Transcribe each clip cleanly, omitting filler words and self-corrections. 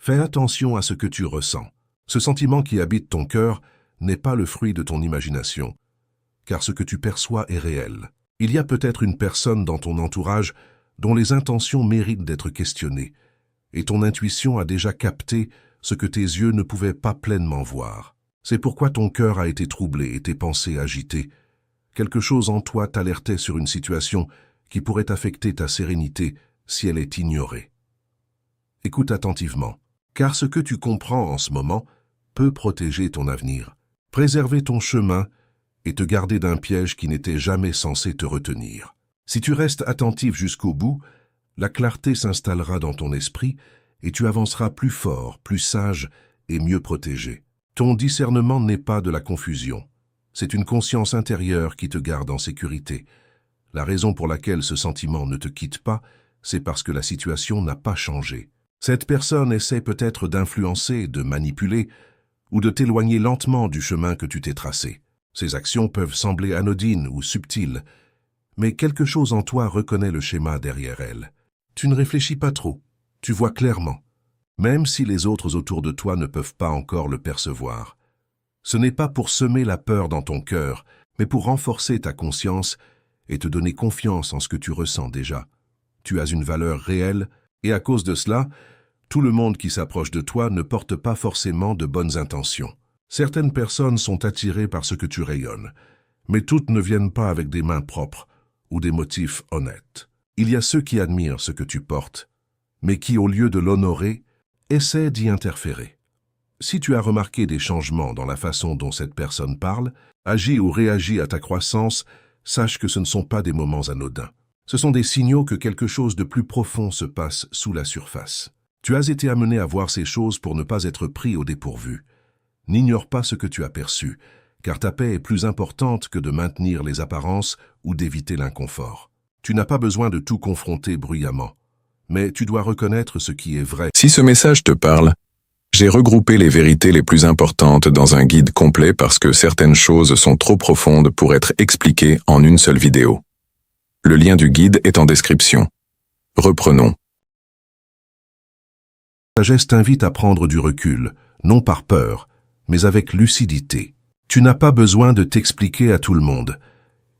Fais attention à ce que tu ressens. Ce sentiment qui habite ton cœur n'est pas le fruit de ton imagination, car ce que tu perçois est réel. Il y a peut-être une personne dans ton entourage dont les intentions méritent d'être questionnées, et ton intuition a déjà capté ce que tes yeux ne pouvaient pas pleinement voir. C'est pourquoi ton cœur a été troublé et tes pensées agitées. Quelque chose en toi t'alertait sur une situation qui pourrait affecter ta sérénité si elle est ignorée. Écoute attentivement, car ce que tu comprends en ce moment peut protéger ton avenir, préserver ton chemin et te garder d'un piège qui n'était jamais censé te retenir. Si tu restes attentif jusqu'au bout, la clarté s'installera dans ton esprit et tu avanceras plus fort, plus sage et mieux protégé. Ton discernement n'est pas de la confusion. C'est une conscience intérieure qui te garde en sécurité. La raison pour laquelle ce sentiment ne te quitte pas, c'est parce que la situation n'a pas changé. Cette personne essaie peut-être d'influencer, de manipuler ou de t'éloigner lentement du chemin que tu t'es tracé. Ces actions peuvent sembler anodines ou subtiles, mais quelque chose en toi reconnaît le schéma derrière elles. Tu ne réfléchis pas trop, tu vois clairement, même si les autres autour de toi ne peuvent pas encore le percevoir. Ce n'est pas pour semer la peur dans ton cœur, mais pour renforcer ta conscience et te donner confiance en ce que tu ressens déjà. Tu as une valeur réelle, et à cause de cela, tout le monde qui s'approche de toi ne porte pas forcément de bonnes intentions. Certaines personnes sont attirées par ce que tu rayonnes, mais toutes ne viennent pas avec des mains propres ou des motifs honnêtes. Il y a ceux qui admirent ce que tu portes, mais qui, au lieu de l'honorer, essaient d'y interférer. Si tu as remarqué des changements dans la façon dont cette personne parle, agit ou réagit à ta croissance, sache que ce ne sont pas des moments anodins. Ce sont des signaux que quelque chose de plus profond se passe sous la surface. Tu as été amené à voir ces choses pour ne pas être pris au dépourvu. N'ignore pas ce que tu as perçu, car ta paix est plus importante que de maintenir les apparences ou d'éviter l'inconfort. Tu n'as pas besoin de tout confronter bruyamment, mais tu dois reconnaître ce qui est vrai. Si ce message te parle, j'ai regroupé les vérités les plus importantes dans un guide complet parce que certaines choses sont trop profondes pour être expliquées en une seule vidéo. Le lien du guide est en description. Reprenons. La sagesse t'invite à prendre du recul, non par peur, mais avec lucidité. Tu n'as pas besoin de t'expliquer à tout le monde,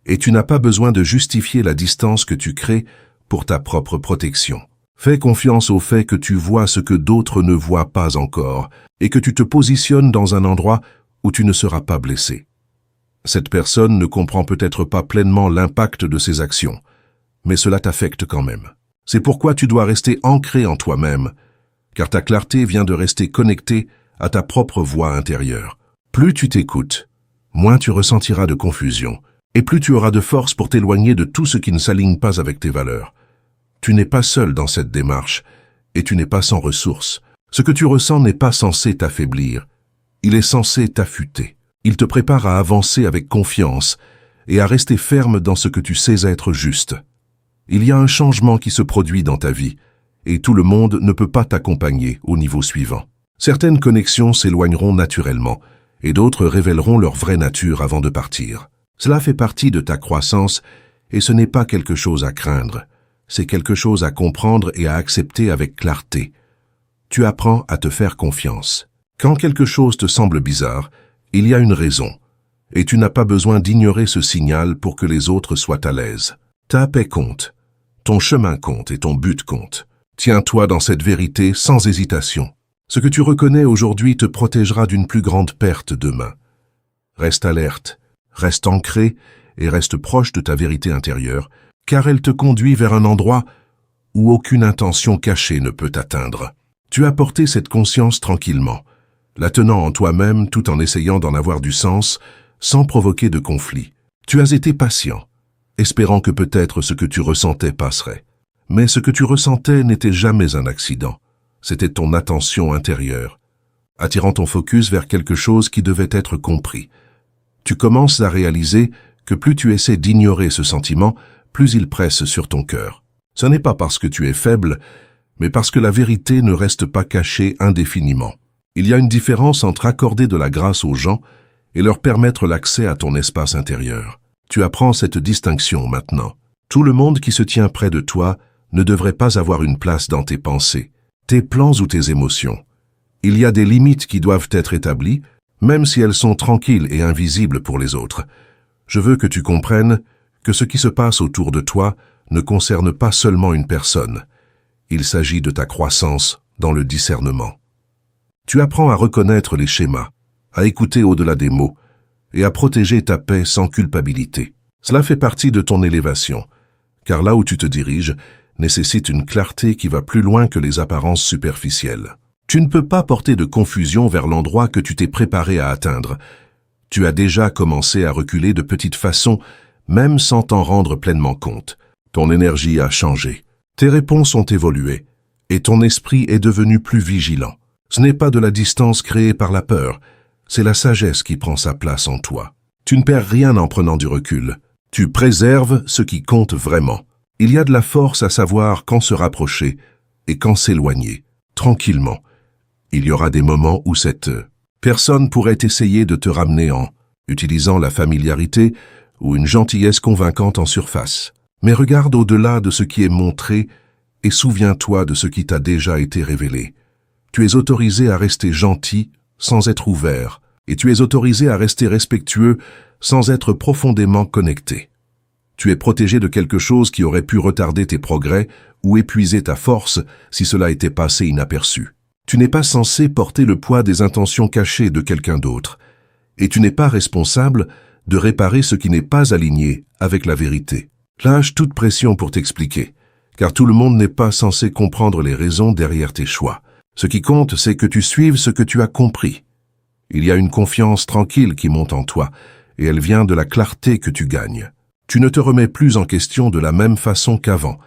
et tu n'as pas besoin de justifier la distance que tu crées pour ta propre protection. Fais confiance au fait que tu vois ce que d'autres ne voient pas encore, et que tu te positionnes dans un endroit où tu ne seras pas blessé. Cette personne ne comprend peut-être pas pleinement l'impact de ses actions, mais cela t'affecte quand même. C'est pourquoi tu dois rester ancré en toi-même, car ta clarté vient de rester connectée à ta propre voix intérieure. Plus tu t'écoutes, moins tu ressentiras de confusion, et plus tu auras de force pour t'éloigner de tout ce qui ne s'aligne pas avec tes valeurs. Tu n'es pas seul dans cette démarche, et tu n'es pas sans ressources. Ce que tu ressens n'est pas censé t'affaiblir, il est censé t'affûter. Il te prépare à avancer avec confiance et à rester ferme dans ce que tu sais être juste. Il y a un changement qui se produit dans ta vie, et tout le monde ne peut pas t'accompagner au niveau suivant. Certaines connexions s'éloigneront naturellement, et d'autres révéleront leur vraie nature avant de partir. Cela fait partie de ta croissance, et ce n'est pas quelque chose à craindre. C'est quelque chose à comprendre et à accepter avec clarté. Tu apprends à te faire confiance. Quand quelque chose te semble bizarre, il y a une raison, et tu n'as pas besoin d'ignorer ce signal pour que les autres soient à l'aise. Ta paix compte, ton chemin compte et ton but compte. Tiens-toi dans cette vérité sans hésitation. Ce que tu reconnais aujourd'hui te protégera d'une plus grande perte demain. Reste alerte, reste ancré et reste proche de ta vérité intérieure, car elle te conduit vers un endroit où aucune intention cachée ne peut t'atteindre. Tu as porté cette conscience tranquillement, la tenant en toi-même tout en essayant d'en avoir du sens, sans provoquer de conflit. Tu as été patient, espérant que peut-être ce que tu ressentais passerait. Mais ce que tu ressentais n'était jamais un accident. C'était ton attention intérieure, attirant ton focus vers quelque chose qui devait être compris. Tu commences à réaliser que plus tu essaies d'ignorer ce sentiment, plus il presse sur ton cœur. Ce n'est pas parce que tu es faible, mais parce que la vérité ne reste pas cachée indéfiniment. Il y a une différence entre accorder de la grâce aux gens et leur permettre l'accès à ton espace intérieur. Tu apprends cette distinction maintenant. Tout le monde qui se tient près de toi ne devrait pas avoir une place dans tes pensées, tes plans ou tes émotions. Il y a des limites qui doivent être établies, même si elles sont tranquilles et invisibles pour les autres. Je veux que tu comprennes que ce qui se passe autour de toi ne concerne pas seulement une personne. Il s'agit de ta croissance dans le discernement. Tu apprends à reconnaître les schémas, à écouter au-delà des mots et à protéger ta paix sans culpabilité. Cela fait partie de ton élévation, car là où tu te diriges nécessite une clarté qui va plus loin que les apparences superficielles. Tu ne peux pas porter de confusion vers l'endroit que tu t'es préparé à atteindre. Tu as déjà commencé à reculer de petites façons, même sans t'en rendre pleinement compte. Ton énergie a changé, tes réponses ont évolué, et ton esprit est devenu plus vigilant. Ce n'est pas de la distance créée par la peur, c'est la sagesse qui prend sa place en toi. Tu ne perds rien en prenant du recul. Tu préserves ce qui compte vraiment. Il y a de la force à savoir quand se rapprocher et quand s'éloigner, tranquillement. Il y aura des moments où cette personne pourrait essayer de te ramener en utilisant la familiarité ou une gentillesse convaincante en surface. Mais regarde au-delà de ce qui est montré et souviens-toi de ce qui t'a déjà été révélé. Tu es autorisé à rester gentil sans être ouvert, et tu es autorisé à rester respectueux sans être profondément connecté. Tu es protégé de quelque chose qui aurait pu retarder tes progrès ou épuiser ta force si cela était passé inaperçu. Tu n'es pas censé porter le poids des intentions cachées de quelqu'un d'autre, et tu n'es pas responsable de réparer ce qui n'est pas aligné avec la vérité. Lâche toute pression pour t'expliquer, car tout le monde n'est pas censé comprendre les raisons derrière tes choix. Ce qui compte, c'est que tu suives ce que tu as compris. Il y a une confiance tranquille qui monte en toi, et elle vient de la clarté que tu gagnes. Tu ne te remets plus en question de la même façon qu'avant,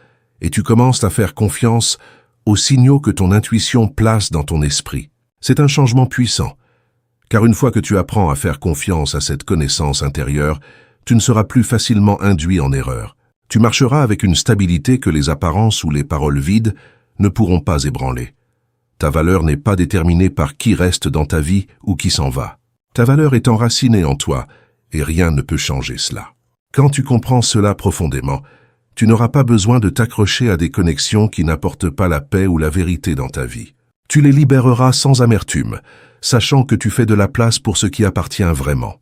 et tu commences à faire confiance aux signaux que ton intuition place dans ton esprit. C'est un changement puissant, car une fois que tu apprends à faire confiance à cette connaissance intérieure, tu ne seras plus facilement induit en erreur. Tu marcheras avec une stabilité que les apparences ou les paroles vides ne pourront pas ébranler. Ta valeur n'est pas déterminée par qui reste dans ta vie ou qui s'en va. Ta valeur est enracinée en toi, et rien ne peut changer cela. Quand tu comprends cela profondément, tu n'auras pas besoin de t'accrocher à des connexions qui n'apportent pas la paix ou la vérité dans ta vie. Tu les libéreras sans amertume, sachant que tu fais de la place pour ce qui appartient vraiment.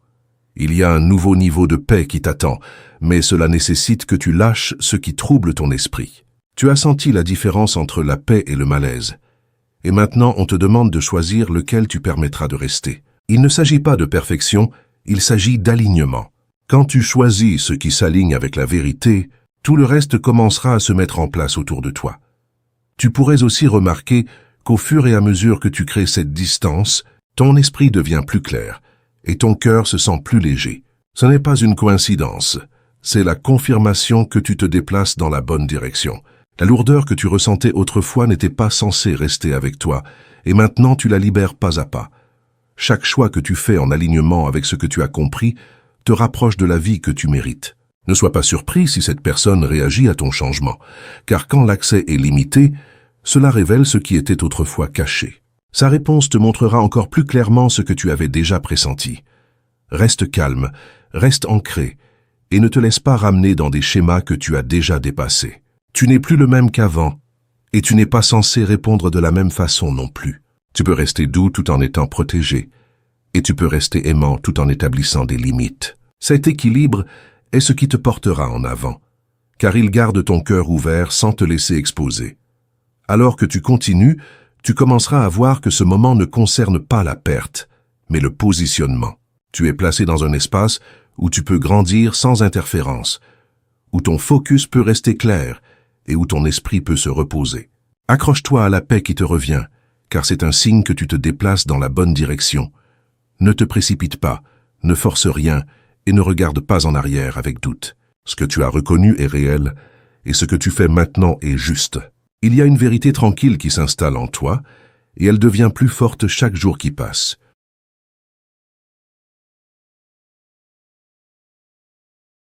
Il y a un nouveau niveau de paix qui t'attend, mais cela nécessite que tu lâches ce qui trouble ton esprit. Tu as senti la différence entre la paix et le malaise. Et maintenant, on te demande de choisir lequel tu permettras de rester. Il ne s'agit pas de perfection, il s'agit d'alignement. Quand tu choisis ce qui s'aligne avec la vérité, tout le reste commencera à se mettre en place autour de toi. Tu pourrais aussi remarquer qu'au fur et à mesure que tu crées cette distance, ton esprit devient plus clair et ton cœur se sent plus léger. Ce n'est pas une coïncidence, c'est la confirmation que tu te déplaces dans la bonne direction. La lourdeur que tu ressentais autrefois n'était pas censée rester avec toi, et maintenant tu la libères pas à pas. Chaque choix que tu fais en alignement avec ce que tu as compris te rapproche de la vie que tu mérites. Ne sois pas surpris si cette personne réagit à ton changement, car quand l'accès est limité, cela révèle ce qui était autrefois caché. Sa réponse te montrera encore plus clairement ce que tu avais déjà pressenti. Reste calme, reste ancré, et ne te laisse pas ramener dans des schémas que tu as déjà dépassés. Tu n'es plus le même qu'avant, et tu n'es pas censé répondre de la même façon non plus. Tu peux rester doux tout en étant protégé, et tu peux rester aimant tout en établissant des limites. Cet équilibre est ce qui te portera en avant, car il garde ton cœur ouvert sans te laisser exposer. Alors que tu continues, tu commenceras à voir que ce moment ne concerne pas la perte, mais le positionnement. Tu es placé dans un espace où tu peux grandir sans interférence, où ton focus peut rester clair et où ton esprit peut se reposer. Accroche-toi à la paix qui te revient, car c'est un signe que tu te déplaces dans la bonne direction. Ne te précipite pas, ne force rien et ne regarde pas en arrière avec doute. Ce que tu as reconnu est réel et ce que tu fais maintenant est juste. Il y a une vérité tranquille qui s'installe en toi et elle devient plus forte chaque jour qui passe.